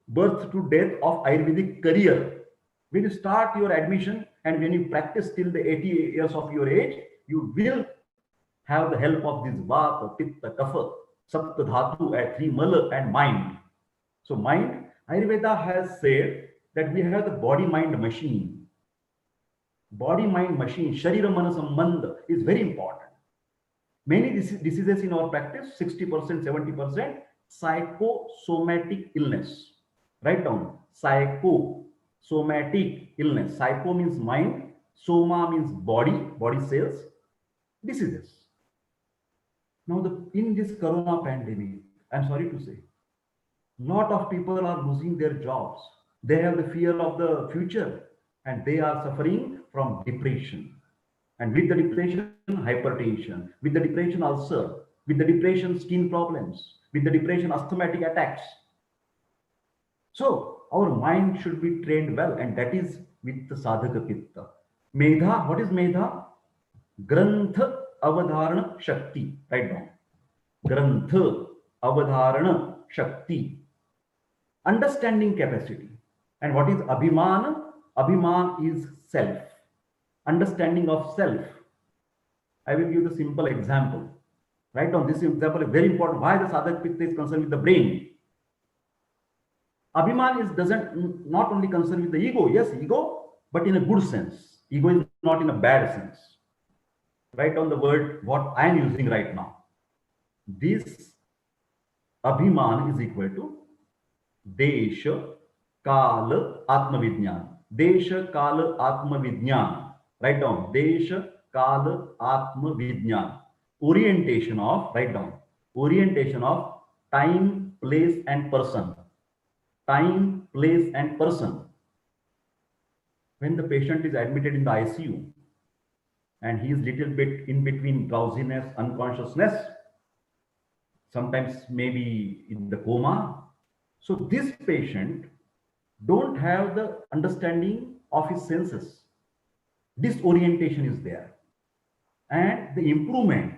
birth to death of Ayurvedic career. When you start your admission and when you practice till the 80 years of your age, you will have the help of this Vata, Pitta, Kapha, Sapta Dhatu, and three Mala and mind. So mind, Ayurveda has said that we have the body-mind machine. Body-mind machine, Sharira Mana Sambandha is very important. Many diseases in our practice, 60%, 70%, psychosomatic illness. Write down, psychosomatic illness. Psycho means mind, soma means body, body cells, diseases. Now, in this corona pandemic, I'm sorry to say, lot of people are losing their jobs. They have the fear of the future and they are suffering from depression. And with the depression, hypertension, with the depression, ulcer, with the depression, skin problems, with the depression, asthmatic attacks. So our mind should be trained well, and that is with the Sadhak Pitta. Medha, what is Medha? Grantha Avadharana Shakti. Write down. Grantha Avadharana Shakti. Understanding capacity. And what is Abhiman? Abhiman is self. Understanding of self. I will give the simple example. Write down this example is very important. Why the Sadhak Pitta is concerned with the brain. Abhiman is not only concerned with the ego. Yes, ego, but in a good sense. Ego is not in a bad sense. Write down the word what I am using right now. This Abhiman is equal to Desha Kala Atma Vidyan. Desha Kala Atma Vidyan. Write down. Desha Kala Atma Vidyan. Orientation of, write down. Orientation of time, place, and person. Time, place, and person. When the patient is admitted in the ICU and he is little bit in between drowsiness, unconsciousness, sometimes maybe in the coma. So this patient don't have the understanding of his senses. Disorientation is there. And the improvement,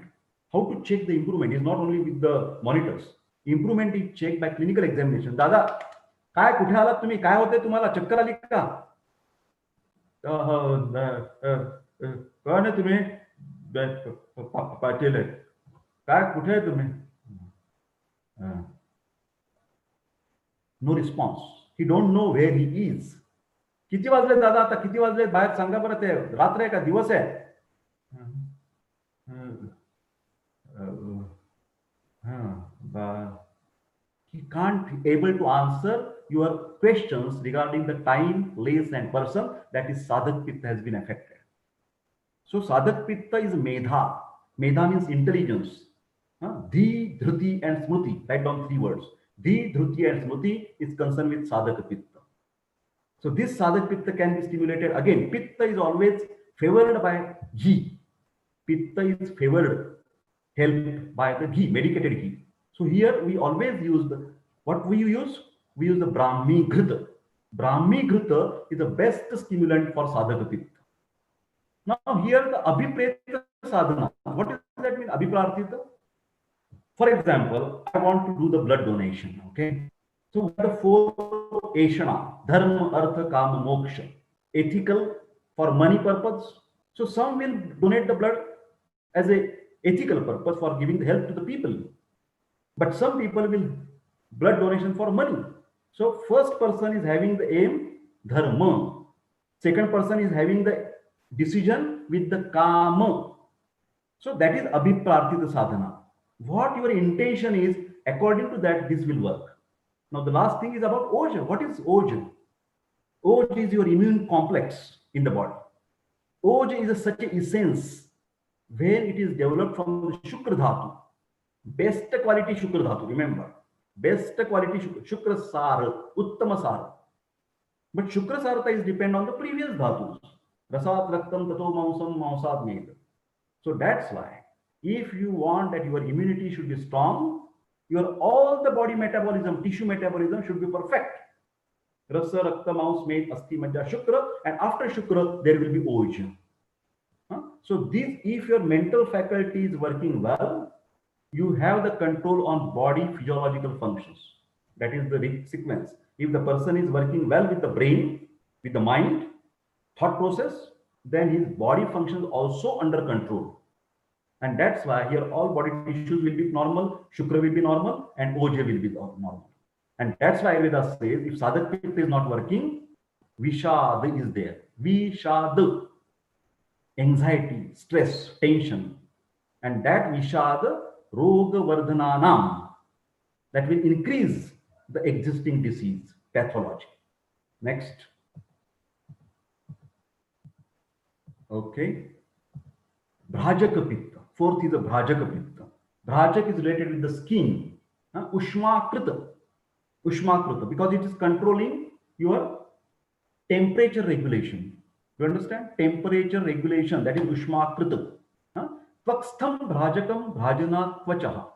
how to check the improvement is not only with the monitors. Improvement is checked by clinical examination. Dada, काय कुठे आलात तुम्ही? काय होते तुम्हाला? चक्कर आली का? कळलं तुम्ही? पाटील काय कुठे आहे तुम्ही? No response. He don't know where he is. किती वाजले दादा? आता किती वाजले? बाहेर सांगा बरं. ते रात्र आहे का दिवस आहे? He can't be able to answer your questions regarding the time, place, and person. That is Sadhak Pitta has been affected. So Sadhak Pitta is Medha. Medha means intelligence. Dhi, Dhruti, and Smruti. Write down three words. Dhi, Dhruti, and Smruti is concerned with Sadhak Pitta. So this Sadhak Pitta can be stimulated. Again, Pitta is always favored by ghee. Pitta is favored, helped by the ghee, medicated ghee. So here we always use what we use? We use the Brahmi Ghrita. Brahmi Ghrita is the best stimulant for Sadhaka Pitta. Now here the Abhipreta Sadhana. What does that mean? Abhiprarthita? For example, I want to do the blood donation. Okay. So the four Ashana, Dharma, Artha, Kama, Moksha. Ethical for money purpose. So some will donate the blood as a ethical purpose for giving the help to the people. But some people will blood donation for money. So first person is having the aim, Dharma. Second person is having the decision with the Kama. So that is Abhiprarthita Sadhana. What your intention is, according to that, this will work. Now the last thing is about Oja. What is Oja? Oja is your immune complex in the body. Oja is such an essence when it is developed from the Shukra Dhatu. Best quality Shukra Dhatu, remember. Best quality Shukra Sara, Uttama Sara. But Shukra Sarata is depend on the previous Dhatus. Rasat Raktam Tato Mausam Mausad Med. So that's why, if you want that your immunity should be strong, your all the body metabolism, tissue metabolism should be perfect. Rasa Rakta Maus Med Asti Majja Shukra, and after Shukra there will be Oja. So this, if your mental faculty is working well, you have the control on body physiological functions. That is the sequence. If the person is working well with the brain, with the mind, thought process, then his body functions also under control. And that's why here all body tissues will be normal, Shukra will be normal, and OJ will be normal. And that's why Ayurveda says if Sadhak Pitta is not working, Vishad is there. Vishad, anxiety, stress, tension. And that Vishad, Roga Vardhananam, that will increase the existing disease pathology. Next. Okay. Bhrajak Pitta. Fourth is a Bhrajak Pitta. Bhrajak is related with the skin. Ushma Krita. Ushma Krita, because it is controlling your temperature regulation. You understand? Temperature regulation, that is Ushma Krita. Tvakstham Bhrajakam Bhrajana Tvachaha.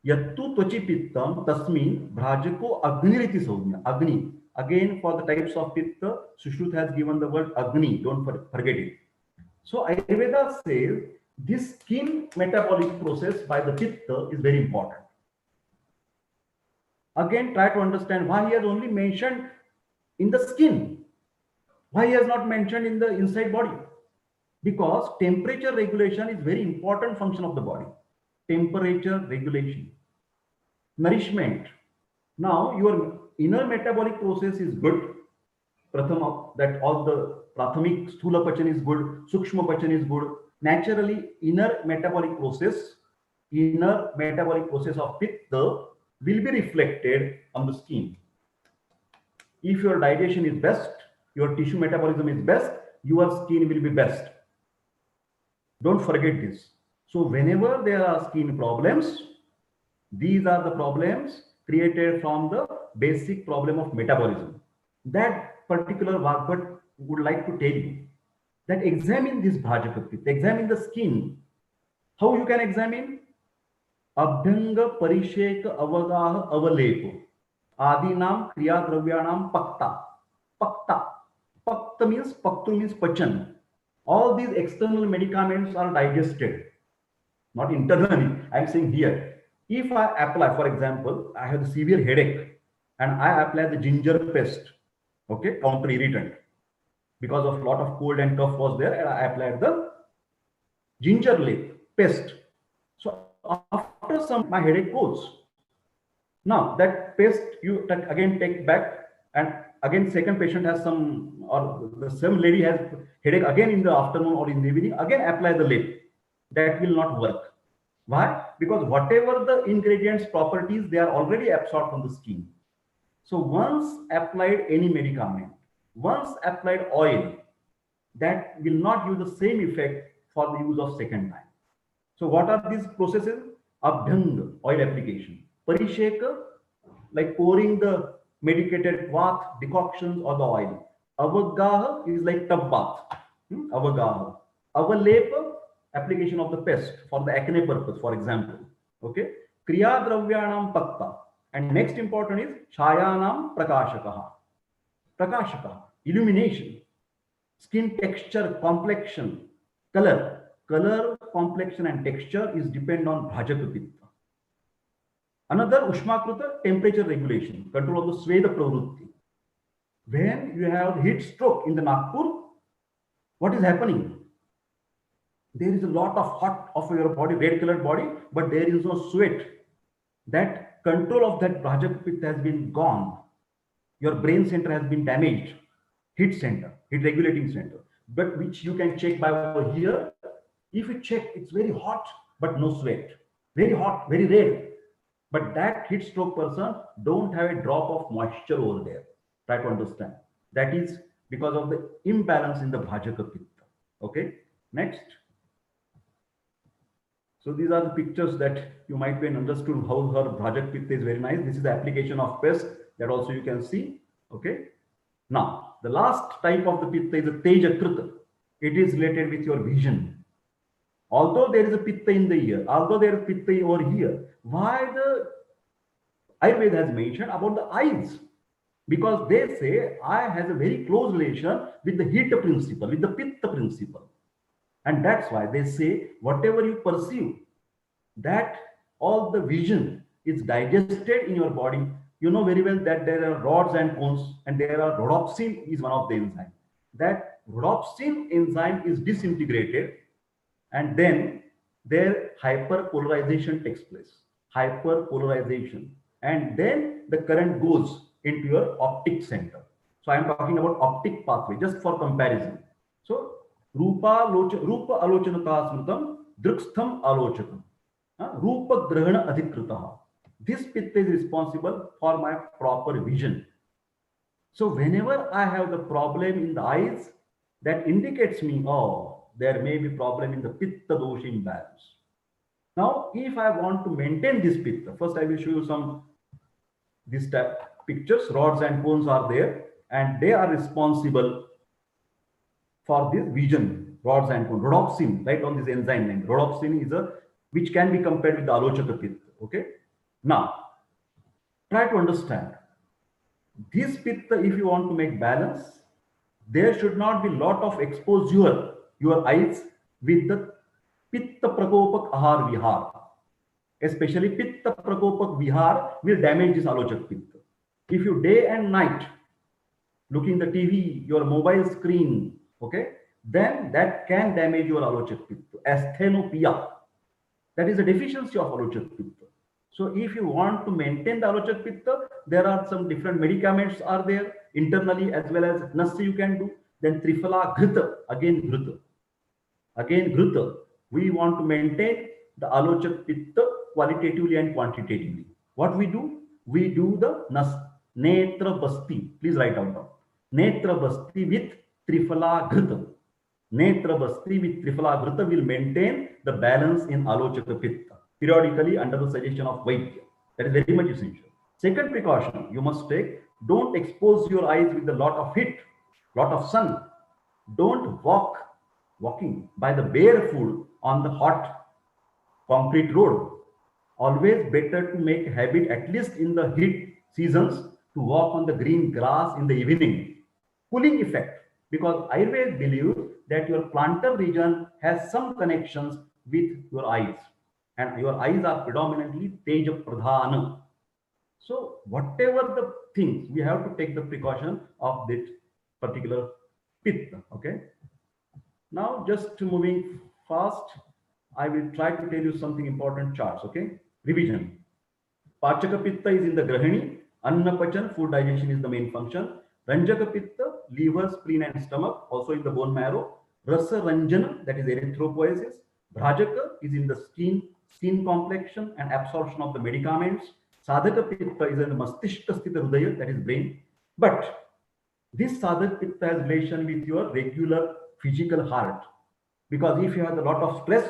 Yattu Tvachi Pittam Tasmin Bhrajako Agniriti Saudhya. Agni. Again, for the types of Pitta, Sushruta has given the word Agni. Don't forget it. So Ayurveda says this skin metabolic process by the Pitta is very important. Again, try to understand why he has only mentioned in the skin. Why he has not mentioned in the inside body? Because temperature regulation is very important function of the body. Temperature regulation. Nourishment. Now your inner metabolic process is good. Prathama, that all the Prathamik Sthula Pachan is good, Sukshma Pachan is good. Naturally, inner metabolic process of Pitta will be reflected on the skin. If your digestion is best, your tissue metabolism is best, your skin will be best. Don't forget this. So whenever there are skin problems, these are the problems created from the basic problem of metabolism. That particular Bhagavad would like to tell you that examine this Bhrajak Pitta, examine the skin. How you can examine? Abhyanga Parisheka Avagaha Avalepo. Adinam Kriya Dravyanam Pakta. Pakta. Pakta means Paktu means Pachan. All these external medicaments are digested, not internally. I am saying here. If I apply, for example, I have a severe headache and I apply the ginger paste, okay, counter irritant, because of a lot of cold and cough was there, and I applied the ginger leaf paste. So after some, my headache goes. Now that paste you again take back, and again second patient has some, or the same lady has headache again in the afternoon or in the evening, again apply the leaf. That will not work. Why? Because whatever the ingredients properties, they are already absorbed from the skin. So once applied any medicament, once applied oil, that will not give the same effect for the use of second time. So what are these processes? Abhyanga, oil application. Parisheka, like pouring the medicated bath, decoctions or the oil. Avagaha is like tub bath. Avagaha. Avalepa, application of the paste for the acne purpose, for example. Okay. Kriya Dravyanam Pakta. And next important is Chayanam Prakashakaha. Prakashakaha, illumination. Skin texture, complexion, color. Color, complexion and texture is depend on Bhrajak Pitta. Another Ushmakruta, temperature regulation, control of the Sweda Pravrutti. When you have heat stroke in the Nagpur, what is happening? There is a lot of hot of your body, red colored body, but there is no sweat. That control of that Bhrajak Pitta has been gone. Your brain center has been damaged. Heat center, heat regulating center, but which you can check by over here. If you check, it's very hot, but no sweat. Very hot, very red. But that heat stroke person don't have a drop of moisture over there. Try to understand. That is because of the imbalance in the Bhrajak Pitta. Okay. Next. So these are the pictures that you might be understood how her Bhrajak Pitta is very nice. This is the application of paste that also you can see. Okay. Now, the last type of the Pitta is a Teja Krita. It is related with your vision. Although there is a Pitta in the ear, although there is Pitta over here, why the Ayurveda has mentioned about the eyes? Because they say eye has a very close relation with the heat principle, with the Pitta principle. And that's why they say whatever you perceive, that all the vision is digested in your body, you know very well that there are rods and cones, and there are rhodopsin is one of the enzyme. That rhodopsin enzyme is disintegrated, and then their hyperpolarization takes place. Hyperpolarization, and then the current goes into your optic center. So I am talking about optic pathway just for comparison. So Rupa Alochanata Smritam Drukstham Alochakam. Rupa Grahana Adhikritaha. This pitta is responsible for my proper vision. So whenever I have the problem in the eyes, that indicates me, oh, there may be problem in the Pitta Dosha imbalance. Now, if I want to maintain this Pitta, first I will show you some these type pictures. Rods and cones are there, and they are responsible for this vision. Rods and cones. Rhodopsin, right on this enzyme name. Rhodopsin is a which can be compared with the Alochak Pitta. Okay. Now, try to understand. This pitta, if you want to make balance, there should not be lot of exposure your eyes with the pitta prakopak ahar vihar. Especially pitta prakopak vihar will damage this alochak pitta. If you day and night looking the TV, your mobile screen, okay, then that can damage your alochak pitta. Asthenopia, that is a deficiency of alochak pitta. So if you want to maintain the Alochak Pitta, there are some different medicaments are there internally as well as Nasi you can do. Then Triphala Ghrita, again Ghrita. Again Ghrita. We want to maintain the Alochak Pitta qualitatively and quantitatively. What we do? We do the Netra Basti. Please write down. Netra Basti with Triphala Ghrita. Netra Basti with Triphala Ghrita will maintain the balance in Alochak Pitta periodically under the suggestion of Vaidya. That is very much essential. Second precaution you must take, don't expose your eyes with a lot of heat, lot of sun. Don't walking by the barefoot on the hot concrete road. Always better to make a habit, at least in the heat seasons, to walk on the green grass in the evening. Cooling effect, because I always believe that your plantar region has some connections with your eyes, and your eyes are predominantly Teja Pradhana. So whatever the things, we have to take the precaution of that particular Pitta. Okay. Now just moving fast, I will try to tell you something important charts. Okay. Revision. Pachaka Pitta is in the Grahini. Annapachan, food digestion is the main function. Ranjak Pitta, liver, spleen and stomach, also in the bone marrow. Rasa Ranjana, that is erythropoiesis. Bhrajaka is in the skin complexion and absorption of the medicaments. Sadhak Pitta is in the Mastishka Sthita Hridaya, that is brain. But this Sadhak Pitta has relation with your regular physical heart. Because if you have a lot of stress,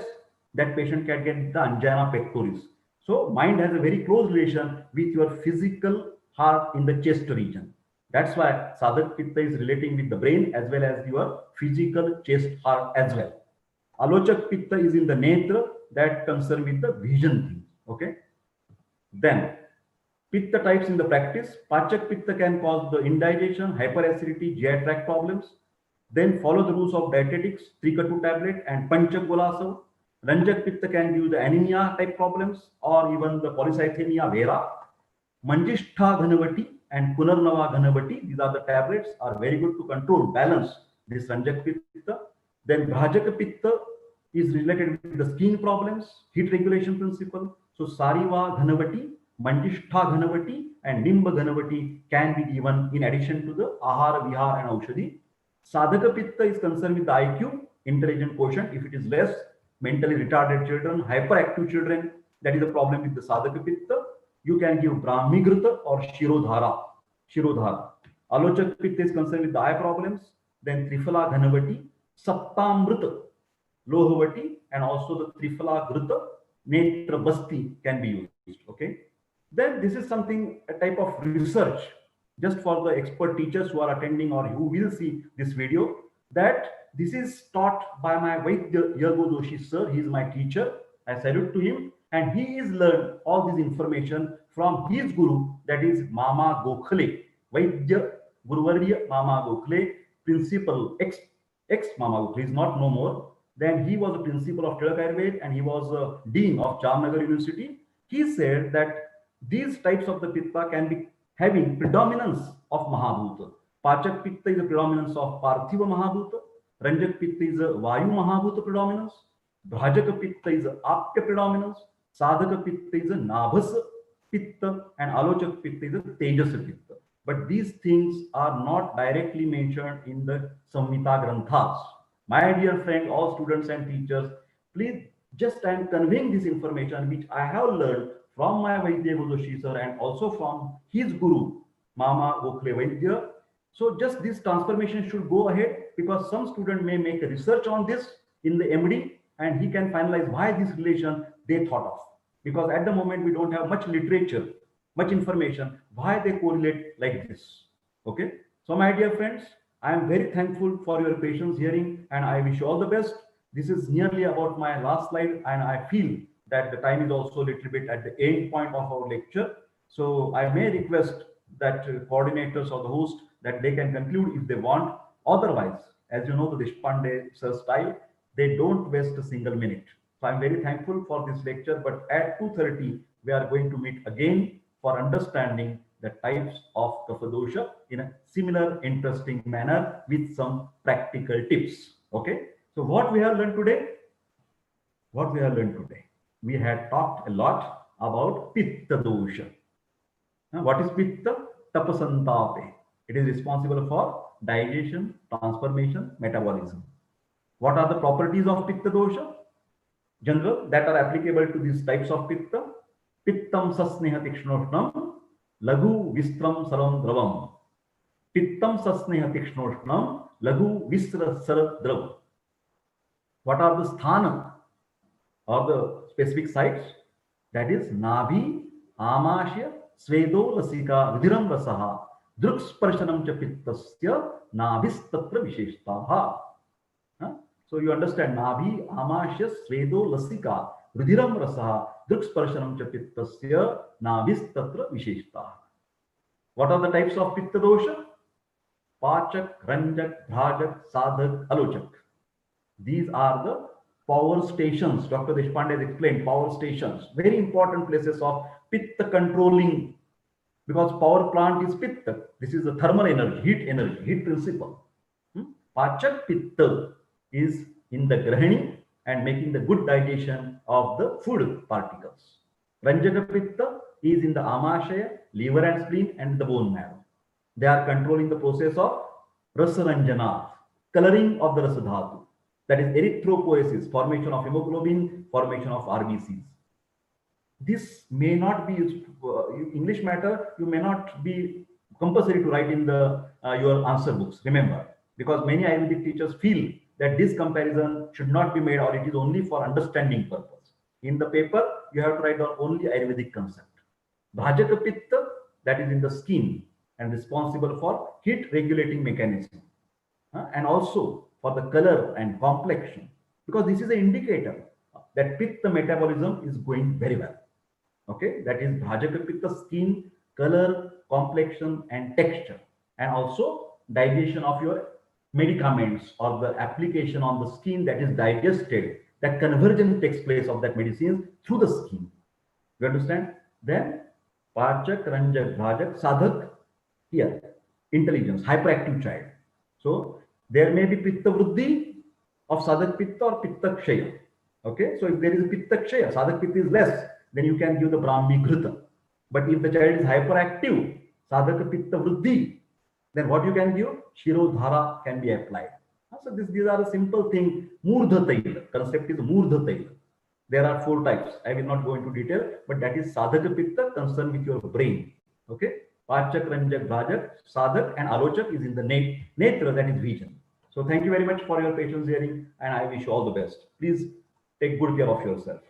that patient can get the angina pectoris. So mind has a very close relation with your physical heart in the chest region. That's why Sadhak Pitta is relating with the brain as well as your physical chest heart as well. Alochak Pitta is in the netra, that concern with the vision thing. Okay. Then Pitta types in the practice. Pachak Pitta can cause the indigestion, hyperacidity, GI tract problems. Then follow the rules of dietetics, Trikatu tablet and Pancha Golasav. Ranjak Pitta can give the anemia type problems or even the polycythemia vera. Manjishtha Ghanavati and Punarnava Ghanavati, these are the tablets, are very good to control, balance this Ranjak Pitta. Then Bhrajak Pitta is related with the skin problems, heat regulation principle. So Sariva Ghanavati, Manjishtha Ghanavati and Nimba Ghanavati can be given in addition to the Ahara, Vihar and Aushadhi. Sadhaka Pitta is concerned with the IQ, intelligent quotient. If it is less, mentally retarded children, hyperactive children, that is a problem with the Sadhaka Pitta. You can give Brahmi Grita or Shirodhara. Alochak Pitta is concerned with the eye problems. Then Triphala Ghanavati, Saptamrita, Lohavati, and also the Triphala Grita, Netra Basti can be used. Okay. Then this is something, a type of research, just for the expert teachers who are attending or who will see this video, that this is taught by my Vaidya Yargo Doshi sir. He is my teacher. I salute to him. And he is learned all this information from his guru, that is Mama Gokhale, Vaidya Guruvarya Mama Gokhale, principal, ex Mama Gokhale, is not no more. Then he was a principal of Tilak Ayurved and he was a dean of Jamnagar University. He said that These types of the Pitta can be having predominance of Mahabhut. Pachak Pitta is a predominance of Parthiva Mahabhut. Ranjak Pitta is a Vayu Mahabhut predominance. Bhrajak Pitta is a Apya predominance. Sadhak Pitta is a Nabhas Pitta. And Alochak Pitta is a Tejas Pitta. But these things are not directly mentioned in the Samhita Granthas. My dear friend, all students and teachers, please just I am conveying this information which I have learned from my Vaidya Doshi sir and also from his guru, Mama Gokhale Vaidya. So just this transformation should go ahead because some student may make a research on this in the MD and he can finalize why this relation they thought of. Because at the moment we don't have much literature, much information, why they correlate like this. Okay. So my dear friends, I am very thankful for your patience hearing and I wish you all the best. This is nearly about my last slide and I feel that the time is also a little bit at the end point of our lecture. So I may request that coordinators or the host that they can conclude if they want. Otherwise, as you know, the Deshpande sir style, they don't waste a single minute. So I'm very thankful for this lecture, but at 2:30, we are going to meet again for understanding the types of Kapha dosha in a similar interesting manner with some practical tips. Okay. So what we have learned today? What we have learned today? We had talked a lot about Pitta Dosha. What is Pitta? Tapasantape. It is responsible for digestion, transformation, metabolism. What are the properties of Pitta Dosha? General that are applicable to these types of Pitta. Pittam sasneha tikshnoshnam, lagu vistram saram dravam. Pittam sasneha tikshnoshnam, lagu visra sara dravam. What are the sthana or the specific sites? That is Nabhi, Amashya, Svedo, Lasika, Vidhiram Rasaha, Druksparshanam cha Pittasya, Nabhis Tatra Visheshtaha. So you understand Nabhi, Amashya, Svedo, Lasika, Vidhiram Rasaha, Druksparshanam cha Pittasya, Nabhis Tatra Visheshtaha. What are the types of Pitta dosha? Pachak, Ranjak, Bhrajak, Sadhak, Alochak. These are the power stations. Dr. Deshpande has explained power stations, very important places of Pitta controlling because power plant is Pitta. This is the thermal energy, heat principle. Pachak Pitta is in the Grahini and making the good digestion of the food particles. Ranjaka Pitta is in the Amashaya, liver and spleen and the bone marrow. They are controlling the process of Rasaranjana, coloring of the Rasadhatu. That is erythropoesis, formation of hemoglobin, formation of RBCs. This may not be English matter. You may not be compulsory to write in the your answer books. Remember, because many Ayurvedic teachers feel that this comparison should not be made or it is only for understanding purpose. In the paper, you have to write down only Ayurvedic concept. Bhrajak Pitta, that is in the skin and responsible for heat regulating mechanism, and also for the color and complexion, because this is an indicator that Pitta metabolism is going very well. Okay, that is Bhrajak Pitta, skin, color, complexion, and texture, and also digestion of your medicaments or the application on the skin that is digested. That conversion takes place of that medicine through the skin. You understand? Then Pachak, Ranjak, Bhrajak, Sadhak, here, intelligence, hyperactive child. So there may be Pitta Vruddhi of Sadhak Pitta or Pitta Kshaya. Okay, so if there is a Pitta Kshaya, Sadhak Pitta is less, then you can give the Brahmi Ghrita. But if the child is hyperactive, Sadhak Pitta Vruddhi, then what you can give? Shirodhara can be applied. So these are a simple thing. Murdha Taila, concept is Murdha Taila. There are 4 types. I will not go into detail, but that is Sadhak Pitta concerned with your brain. Okay, Pachak, Ranjak, Bhrajak, Sadhak, and Alochak is in the netra, that is vision. So thank you very much for your patience hearing, and I wish you all the best. Please take good care of yourself.